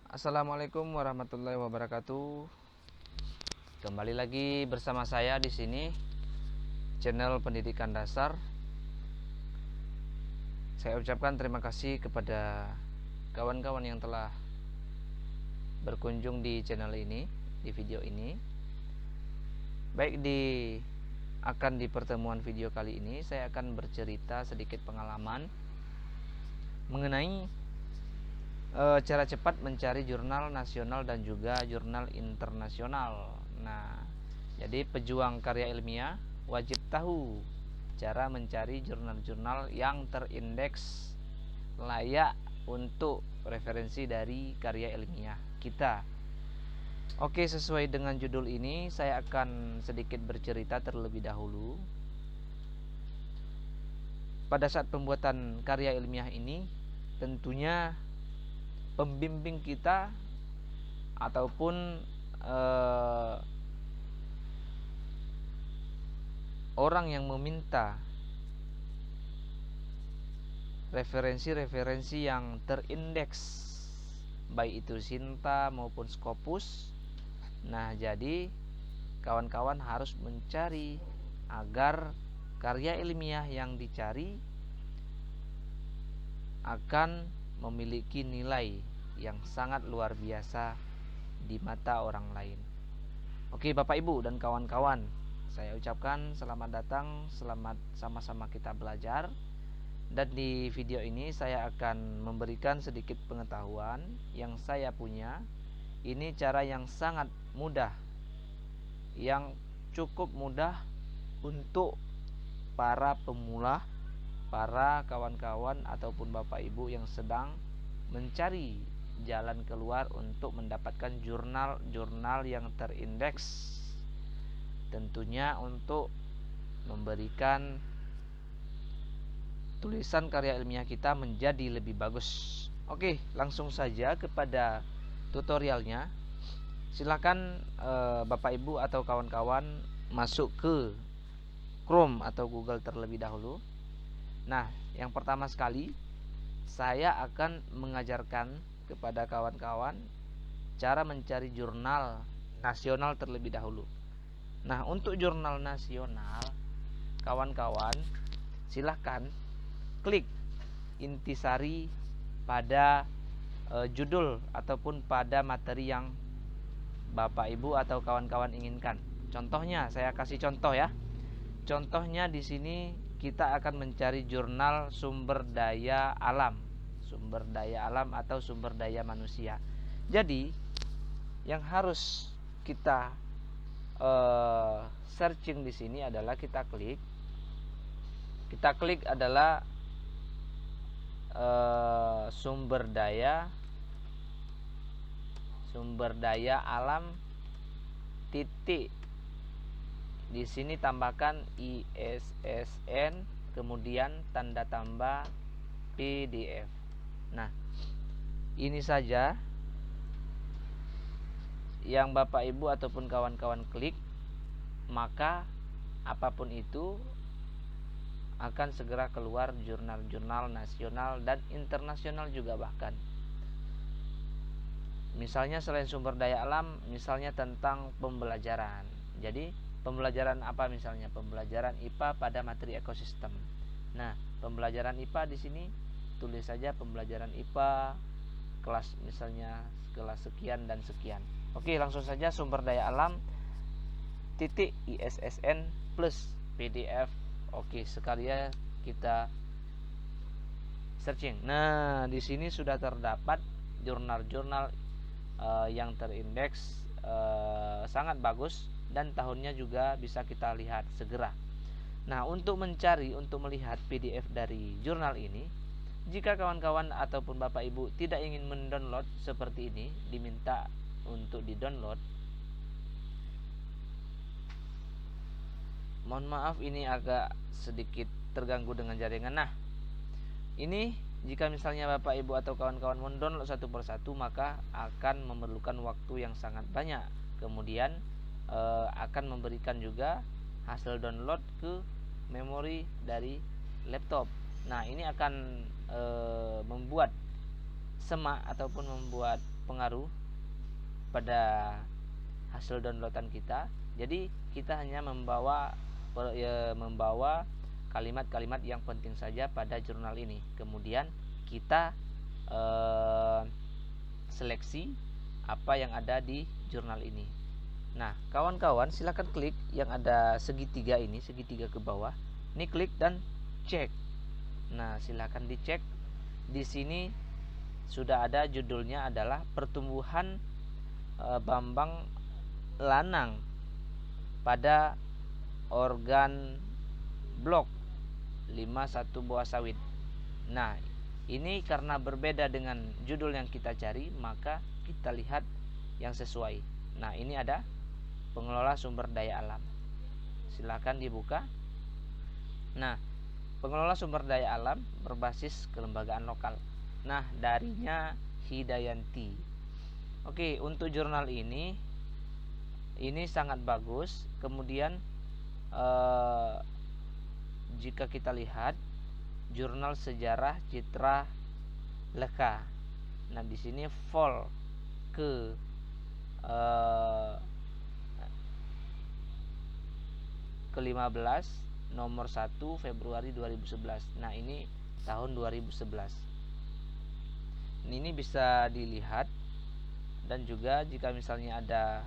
Assalamualaikum warahmatullahi wabarakatuh. Kembali lagi bersama saya di sini, channel Pendidikan Dasar. Saya ucapkan terima kasih kepada kawan-kawan yang telah berkunjung di channel ini, di video ini. Baik, di pertemuan video kali ini saya akan bercerita sedikit pengalaman mengenai cara cepat mencari jurnal nasional dan juga jurnal internasional. Nah, jadi pejuang karya ilmiah wajib tahu cara mencari jurnal-jurnal yang terindeks layak untuk referensi dari karya ilmiah kita. Oke, sesuai dengan judul ini saya akan sedikit bercerita terlebih dahulu. Pada saat pembuatan karya ilmiah ini, tentunya pembimbing kita ataupun orang yang meminta referensi-referensi yang terindeks, baik itu Sinta maupun Scopus. Nah, jadi kawan-kawan harus mencari agar karya ilmiah yang dicari akan memiliki nilai yang sangat luar biasa di mata orang lain. Oke, Bapak Ibu dan kawan-kawan, saya ucapkan selamat datang, selamat sama-sama kita belajar. Dan di video ini saya akan memberikan sedikit pengetahuan yang saya punya. Ini cara yang sangat mudah, yang cukup mudah untuk para pemula, para kawan-kawan ataupun Bapak Ibu yang sedang mencari jalan keluar untuk mendapatkan jurnal-jurnal yang terindeks, tentunya untuk memberikan tulisan karya ilmiah kita menjadi lebih bagus. Oke, langsung saja kepada tutorialnya. Silakan Bapak Ibu atau kawan-kawan masuk ke Chrome atau Google terlebih dahulu. Nah, yang pertama sekali saya akan mengajarkan kepada kawan-kawan cara mencari jurnal nasional terlebih dahulu. Nah, untuk jurnal nasional, kawan-kawan silahkan klik intisari pada judul ataupun pada materi yang Bapak Ibu atau kawan-kawan inginkan. Contohnya, saya kasih contoh ya. Contohnya di sini kita akan mencari jurnal sumber daya alam atau sumber daya manusia. Jadi yang harus kita searching di sini adalah kita klik adalah sumber daya alam titik. Di sini tambahkan ISSN, kemudian tanda tambah PDF. Nah, ini saja yang Bapak Ibu ataupun kawan-kawan klik, maka apapun itu akan segera keluar jurnal-jurnal nasional dan internasional juga bahkan. Misalnya selain sumber daya alam, misalnya tentang pembelajaran. Jadi pembelajaran apa misalnya? Pembelajaran IPA pada materi ekosistem. Nah, pembelajaran IPA di sini tulis saja pembelajaran IPA kelas, misalnya kelas sekian dan sekian. Oke, langsung saja sumber daya alam titik ISSN plus PDF. Oke, sekalian kita searching. Nah, di sini sudah terdapat jurnal-jurnal yang terindeks sangat bagus dan tahunnya juga bisa kita lihat segera. Nah, untuk melihat PDF dari jurnal ini, jika kawan-kawan ataupun Bapak Ibu tidak ingin mendownload seperti ini, diminta untuk di-download. Mohon maaf, ini agak sedikit terganggu dengan jaringan. Nah, ini jika misalnya Bapak Ibu atau kawan-kawan mendownload satu persatu, maka akan memerlukan waktu yang sangat banyak. Kemudian akan memberikan juga hasil download ke memori dari laptop. Nah, ini akan membuat semak ataupun membuat berpengaruh pada hasil downloadan kita. Jadi kita hanya membawa kalimat-kalimat yang penting saja pada jurnal ini. Kemudian kita seleksi apa yang ada di jurnal ini. Nah, kawan-kawan silakan klik yang ada segitiga ini, segitiga ke bawah. Ini klik dan cek. Nah, silakan dicek. Di sini sudah ada judulnya adalah pertumbuhan Bambang Lanang pada organ blok 51 buah sawit. Nah, ini karena berbeda dengan judul yang kita cari, maka kita lihat yang sesuai. Nah, ini ada pengelola sumber daya alam. Silakan dibuka. Nah, pengelola sumber daya alam berbasis kelembagaan lokal. Nah, darinya Hidayanti. Oke, untuk jurnal ini sangat bagus. Kemudian jika kita lihat jurnal sejarah Citra Leka. Nah, di sini vol ke ke-15 nomor 1 Februari 2011. Nah, ini tahun 2011. Ini bisa dilihat, dan juga jika misalnya ada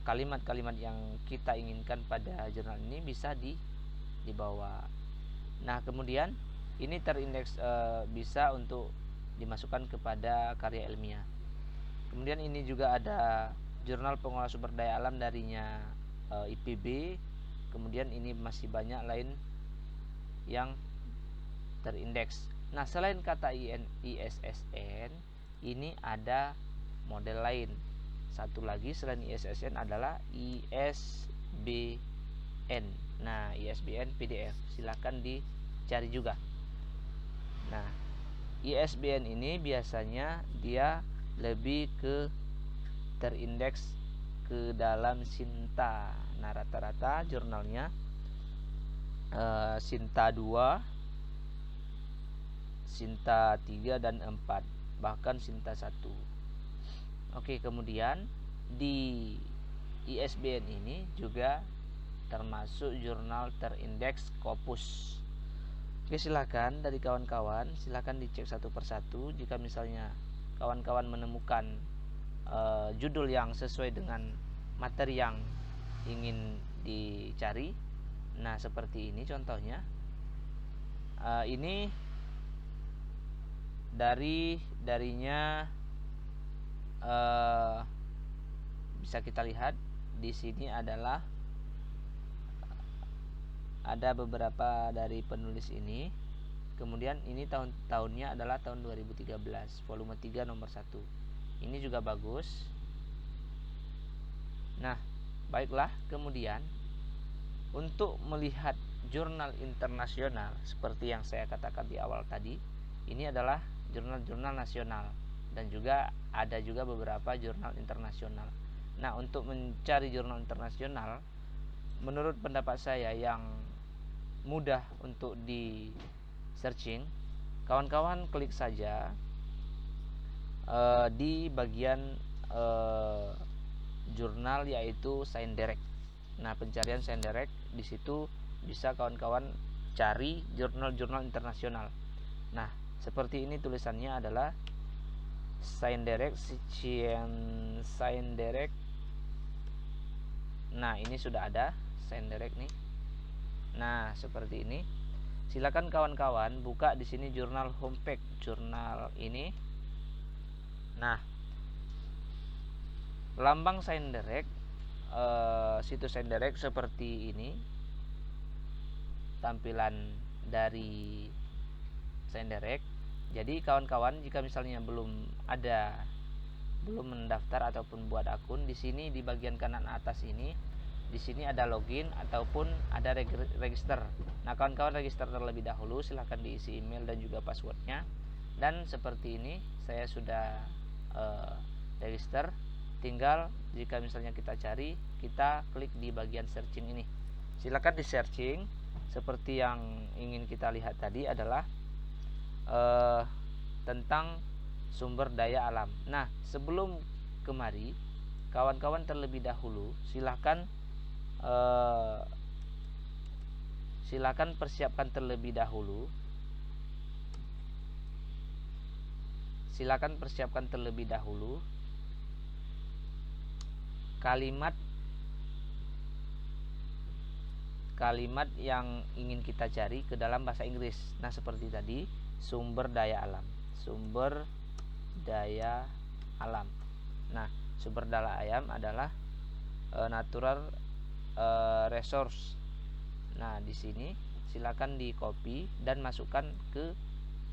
kalimat-kalimat yang kita inginkan pada jurnal ini bisa dibawa. Nah, kemudian ini terindeks bisa untuk dimasukkan kepada karya ilmiah. Kemudian ini juga ada jurnal pengelola sumber daya alam darinya IPB. Kemudian ini masih banyak lain yang terindeks. Nah, selain kata ISSN, ini ada model lain. Satu lagi selain ISSN adalah ISBN. Nah, ISBN PDF silakan dicari juga. Nah, ISBN ini biasanya dia lebih ke terindeks ke dalam Sinta. Nah, rata-rata jurnalnya Sinta 2, Sinta 3 dan 4, bahkan Sinta 1. Oke, kemudian di ISBN ini juga termasuk jurnal terindeks Scopus. Oke, silakan dari kawan-kawan silakan dicek satu persatu. Jika misalnya kawan-kawan menemukan judul yang sesuai dengan materi yang ingin dicari. Nah, seperti ini contohnya. Ini darinya bisa kita lihat di sini adalah ada beberapa dari penulis ini. Kemudian ini tahunnya adalah tahun 2013, volume 3 nomor 1. Ini juga bagus. Nah, baiklah, kemudian untuk melihat jurnal internasional seperti yang saya katakan di awal tadi, ini adalah jurnal-jurnal nasional dan juga ada juga beberapa jurnal internasional. Nah, untuk mencari jurnal internasional, menurut pendapat saya yang mudah untuk di searching, kawan-kawan klik saja di bagian jurnal yaitu ScienDirect. Nah, pencarian ScienDirect di situ bisa kawan-kawan cari jurnal-jurnal internasional. Nah, seperti ini tulisannya adalah ScienDirect. Nah, ini sudah ada ScienDirect nih. Nah, seperti ini. Silakan kawan-kawan buka di sini jurnal homepage jurnal ini. Nah, lambang ScienDirect, situs ScienDirect seperti ini tampilan dari ScienDirect. Jadi kawan-kawan jika misalnya belum mendaftar ataupun buat akun, di sini di bagian kanan atas ini, di sini ada login ataupun ada register. Nah, kawan-kawan register terlebih dahulu, silahkan diisi email dan juga passwordnya. Dan seperti ini saya sudah register. Tinggal jika misalnya kita cari, kita klik di bagian searching ini. Silakan di searching. Seperti yang ingin kita lihat tadi adalah tentang sumber daya alam. Nah, sebelum kemari, kawan-kawan terlebih dahulu silakan persiapkan terlebih dahulu. Silakan persiapkan terlebih dahulu kalimat yang ingin kita cari ke dalam bahasa Inggris. Nah, seperti tadi, sumber daya alam. Sumber daya alam. Nah, sumber daya alam adalah natural resource. Nah, di sini silakan di copy dan masukkan ke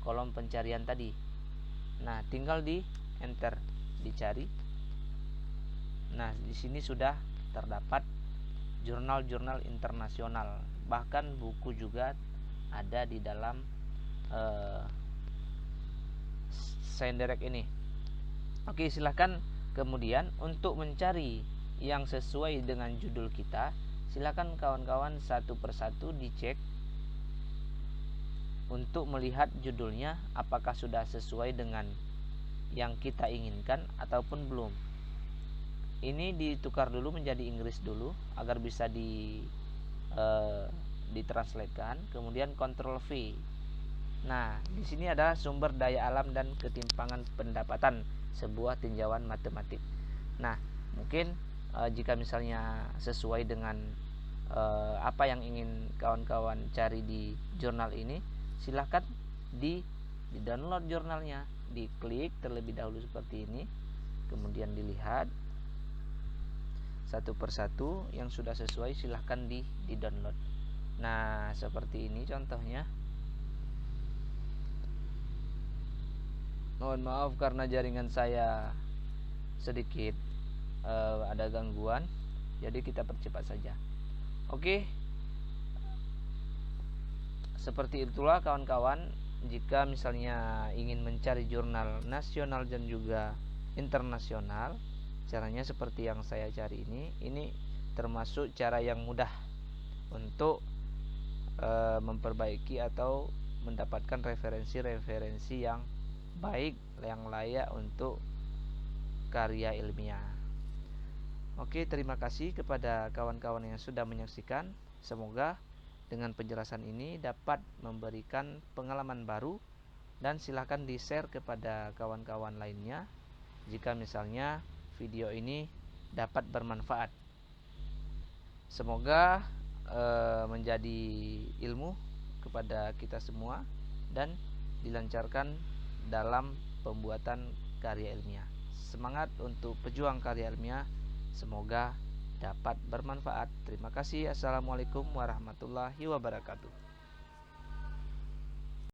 kolom pencarian tadi. Nah, tinggal di enter, dicari. Nah, di sini sudah terdapat jurnal-jurnal internasional, bahkan buku juga ada di dalam Senderek ini. Oke, silahkan kemudian untuk mencari yang sesuai dengan judul kita, silakan kawan-kawan satu persatu dicek untuk melihat judulnya apakah sudah sesuai dengan yang kita inginkan ataupun belum. Ini ditukar dulu menjadi Inggris dulu agar bisa ditranslatekan. Kemudian Ctrl V. Nah, di sini adalah sumber daya alam dan ketimpangan pendapatan, sebuah tinjauan matematik. Nah, mungkin jika misalnya sesuai dengan apa yang ingin kawan-kawan cari di jurnal ini, silahkan di download jurnalnya, diklik terlebih dahulu seperti ini, kemudian dilihat satu persatu yang sudah sesuai, silahkan di download. Nah, seperti ini contohnya. Mohon maaf karena jaringan saya sedikit ada gangguan, jadi kita percepat saja. Oke, seperti itulah kawan-kawan. Jika misalnya ingin mencari jurnal nasional dan juga internasional, caranya seperti yang saya cari ini. Ini termasuk cara yang mudah untuk memperbaiki atau mendapatkan referensi-referensi yang baik, yang layak untuk karya ilmiah. Oke, terima kasih kepada kawan-kawan yang sudah menyaksikan. Semoga dengan penjelasan ini dapat memberikan pengalaman baru, dan silakan di-share kepada kawan-kawan lainnya jika misalnya video ini dapat bermanfaat. Semoga menjadi ilmu kepada kita semua dan dilancarkan dalam pembuatan karya ilmiah. Semangat untuk pejuang karya ilmiah, semoga dapat bermanfaat. Terima kasih. Assalamualaikum warahmatullahi wabarakatuh.